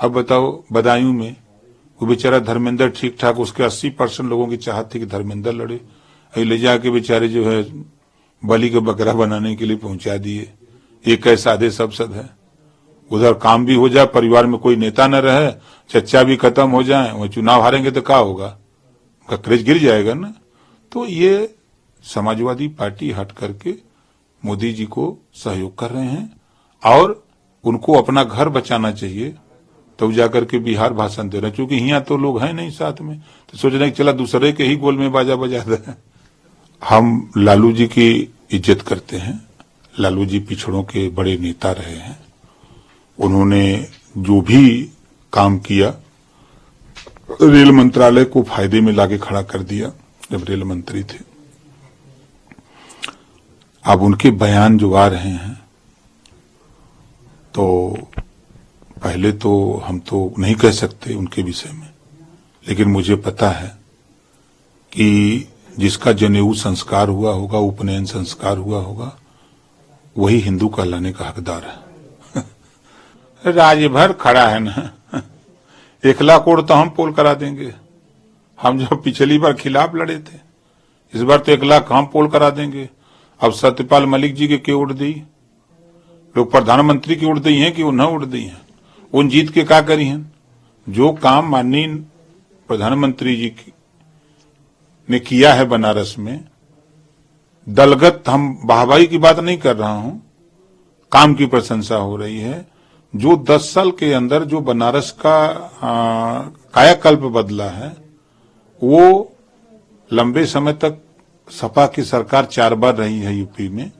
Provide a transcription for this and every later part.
अब बताओ बदायूं में वो बेचारा धर्मेंद्र ठीक ठाक, उसके 80% लोगों की चाहत थी कि धर्मेंद्र लड़े, अभी ले जाके बेचारे जो है बलि का बकरा बनाने के लिए पहुंचा दिए। ये कैसे सादे सब है। उधर काम भी हो जाए, परिवार में कोई नेता न रहे, चर्चा भी खत्म हो जाए, वो चुनाव हारेंगे तो क्या होगा, उनका क्रेज गिर जाएगा ना। तो ये समाजवादी पार्टी हट करके मोदी जी को सहयोग कर रहे हैं और उनको अपना घर बचाना चाहिए, तो जाकर के बिहार भाषण दे रहे हैं, क्योंकि यहाँ तो लोग हैं नहीं साथ में, तो सोच रहे हैं कि चला दूसरे के ही गोल में बाजा बजा दे। हम लालू जी की इज्जत करते हैं। लालू जी पिछड़ों के बड़े नेता रहे हैं। उन्होंने जो भी काम किया, रेल मंत्रालय को फायदे में लाके खड़ा कर दिया जब रेल मंत्री थे। अब उनके बयान जो आ रहे हैं, तो पहले तो हम तो नहीं कह सकते उनके विषय में, लेकिन मुझे पता है कि जिसका जनेऊ संस्कार हुआ होगा, उपनयन संस्कार हुआ होगा, वही हिंदू कहलाने का हकदार है। राजभर खड़ा है ना, 1 लाख वोट तो हम पोल करा देंगे। हम जब पिछली बार खिलाफ लड़े थे, इस बार तो 1 लाख हम पोल करा देंगे। अब सत्यपाल मलिक जी के वोट दी, लोग प्रधानमंत्री की वोट दी है कि वो न वोट दी है, उन जीत के क्या करी हैं। जो काम माननीय प्रधानमंत्री जी ने किया है बनारस में, दलगत, हम वाहवाही की बात नहीं कर रहा हूं, काम की प्रशंसा हो रही है। जो 10 साल के अंदर जो बनारस का कायाकल्प बदला है, वो लंबे समय तक सपा की सरकार 4 बार रही है यूपी में,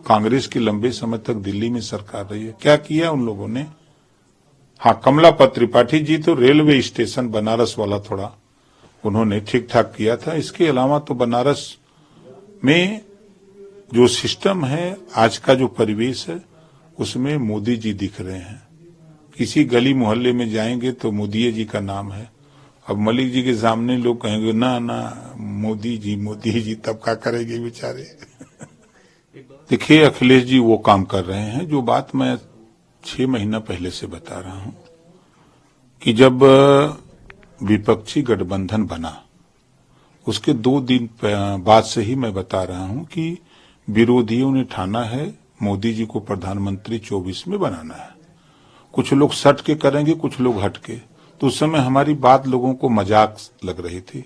कांग्रेस की लंबे समय तक दिल्ली में सरकार रही है। क्या किया उन लोगों ने? हाँ, कमलापत त्रिपाठी जी तो रेलवे स्टेशन बनारस वाला थोड़ा उन्होंने ठीक ठाक किया था। इसके अलावा तो बनारस में जो सिस्टम है, आज का जो परिवेश है, उसमें मोदी जी दिख रहे हैं। किसी गली मोहल्ले में जाएंगे तो मोदी जी का नाम है। अब मलिक जी के सामने लोग कहेंगे ना ना मोदी जी, तब क्या करेंगे बेचारे। देखिए, अखिलेश जी वो काम कर रहे हैं जो बात मैं 6 महीना पहले से बता रहा हूं कि जब विपक्षी गठबंधन बना, उसके 2 दिन बाद से ही मैं बता रहा हूं कि विरोधियों ने ठाना है मोदी जी को प्रधानमंत्री 24 में बनाना है। कुछ लोग सट के करेंगे, कुछ लोग हट के। तो उस समय हमारी बात लोगों को मजाक लग रही थी।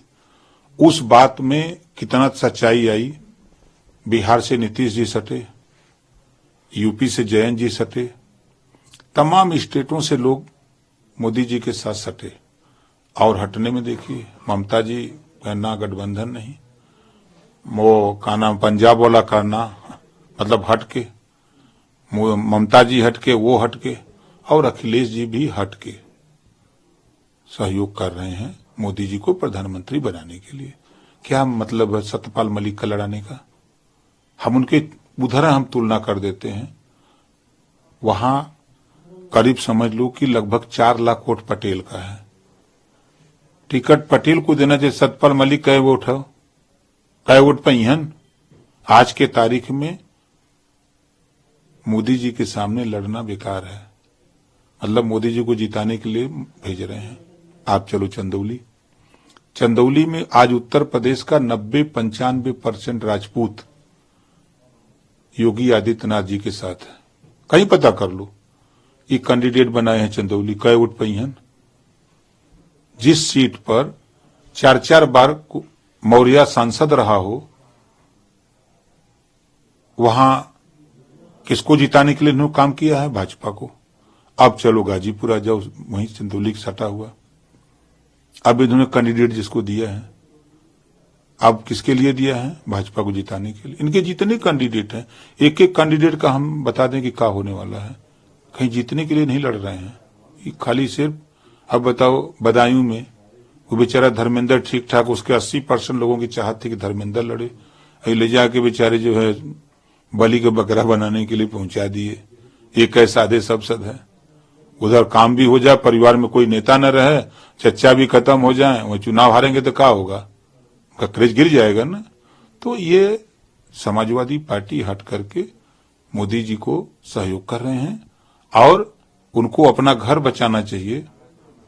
उस बात में कितना सच्चाई आई। बिहार से नीतीश जी सटे, यूपी से जयंत जी सटे, तमाम स्टेटों से लोग मोदी जी के साथ सटे। और हटने में देखिए, ममता जी कहना गठबंधन नहीं, वो का नाम पंजाब वाला करना, मतलब हटके, ममता जी हटके, वो हटके, और अखिलेश जी भी हटके सहयोग कर रहे हैं मोदी जी को प्रधानमंत्री बनाने के लिए। क्या मतलब है सत्यपाल मलिक का लड़ाने का? हम उनके उधर हम तुलना कर देते हैं। वहां करीब समझ लो कि लगभग 4 लाख वोट पटेल का है। टिकट पटेल को देना चाहिए। सत्यपाल मलिक कहे वोट है, कहे वोट पहियन। आज के तारीख में मोदी जी के सामने लड़ना बेकार है। मतलब मोदी जी को जिताने के लिए भेज रहे हैं। आप चलो चंदौली में आज उत्तर प्रदेश का 90-95% राजपूत योगी आदित्यनाथ जी के साथ है। कहीं पता कर लो, ये कैंडिडेट बनाए हैं चंदौली, कई वोट पहियन। जिस सीट पर 4-4 बार मौर्य सांसद रहा हो, वहां किसको जिताने के लिए उन्होंने काम किया है? भाजपा को। अब चलो गाजीपुर आ जाओ, वहीं चंदौली सटा हुआ। अब इन्होंने कैंडिडेट जिसको दिया है, अब किसके लिए दिया है? भाजपा को जिताने के लिए। इनके जितने कैंडिडेट हैं, एक एक कैंडिडेट का हम बता दें कि क्या होने वाला है। कहीं जीतने के लिए नहीं लड़ रहे हैं, ये खाली सिर्फ। अब बताओ बदायूं में वो बेचारा धर्मेंद्र ठीक ठाक, उसके 80% लोगों की चाहत थी कि धर्मेंद्र लड़े, अभी ले जाके बेचारे जो है बलि का बकरा बनाने के लिए पहुंचा दिए। ये कैसे सादे सब है। उधर काम भी हो जाए, परिवार में कोई नेता न रहे, चर्चा भी खत्म हो जाए, वो चुनाव हारेंगे तो क्या होगा, उनका क्रेज गिर जाएगा ना। तो ये समाजवादी पार्टी हट करके मोदी जी को सहयोग कर रहे हैं और उनको अपना घर बचाना चाहिए,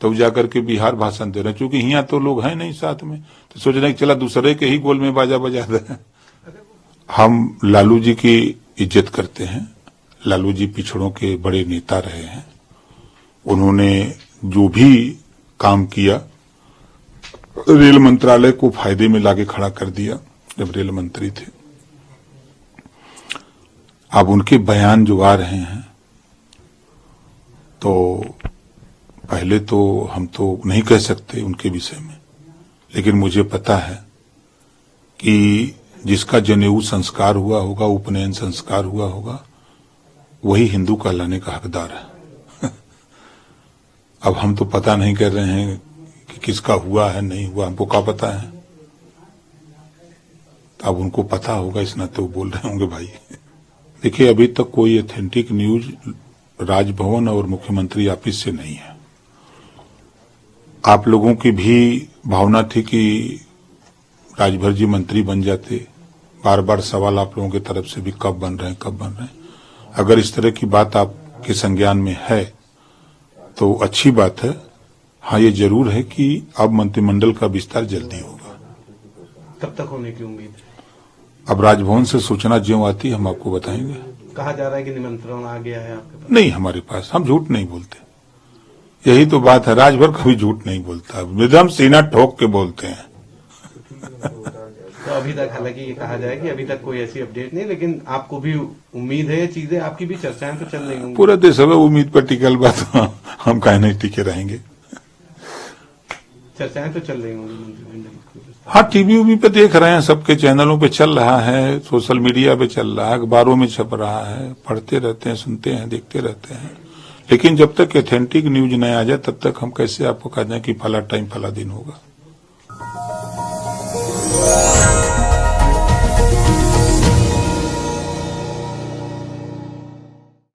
तब जाकर के बिहार भाषण दे रहे हैं, क्योंकि यहाँ तो लोग हैं नहीं साथ में, तो सोच रहे हैं कि चला दूसरे के ही गोल में बाजा बजा दे। हम लालू जी की इज्जत करते हैं। लालू जी पिछड़ों के बड़े नेता रहे हैं। उन्होंने जो भी काम किया, रेल मंत्रालय को फायदे में लाके खड़ा कर दिया जब रेल मंत्री थे। अब उनके बयान जो आ रहे हैं, तो पहले तो हम तो नहीं कह सकते उनके विषय में, लेकिन मुझे पता है कि जिसका जनेऊ संस्कार हुआ होगा, उपनयन संस्कार हुआ होगा, वही हिंदू कहलाने का हकदार है। अब हम तो पता नहीं कर रहे हैं कि किसका हुआ है नहीं हुआ, हमको क्या पता है। अब उनको पता होगा, इस नाते वो बोल रहे होंगे भाई। देखिए, अभी तक कोई ऑथेंटिक न्यूज राजभवन और मुख्यमंत्री ऑफिस से नहीं है। आप लोगों की भी भावना थी कि राजभर जी मंत्री बन जाते। बार बार सवाल आप लोगों की तरफ से भी कब बन रहे हैं, कब बन रहे हैं। अगर इस तरह की बात आपके संज्ञान में है तो अच्छी बात है। हाँ, ये जरूर है कि अब मंत्रिमंडल का विस्तार जल्दी होगा। कब तक होने की उम्मीद है? अब राजभवन से सूचना ज्यों आती हम आपको बताएंगे। कहा जा रहा है कि निमंत्रण आ गया है आपके पास। नहीं, हमारे पास, हम झूठ नहीं बोलते। यही तो बात है, राजभर कभी झूठ नहीं बोलता, एकदम सीना ठोक के बोलते हैं। तो अभी तक, हालांकि ये कहा जाए कि अभी तक कोई ऐसी अपडेट नहीं, लेकिन आपको भी उम्मीद है, चीजें आपकी भी चर्चाएं तो चल रही होंगी। पूरा देश है उम्मीद पर टिकल बात, हम काहे नहीं टिके रहेंगे। चर्चाएं तो चल रही होंगी मंत्रिमंडल। हाँ, टीवी उवी पे देख रहे हैं, सबके चैनलों पे चल रहा है, सोशल मीडिया पे चल रहा है, अखबारों में छप रहा है, पढ़ते रहते हैं, सुनते हैं, देखते रहते हैं। लेकिन जब तक ऑथेंटिक न्यूज नहीं आ जाए तब तक हम कैसे आपको कह दें कि फला टाइम फला दिन होगा।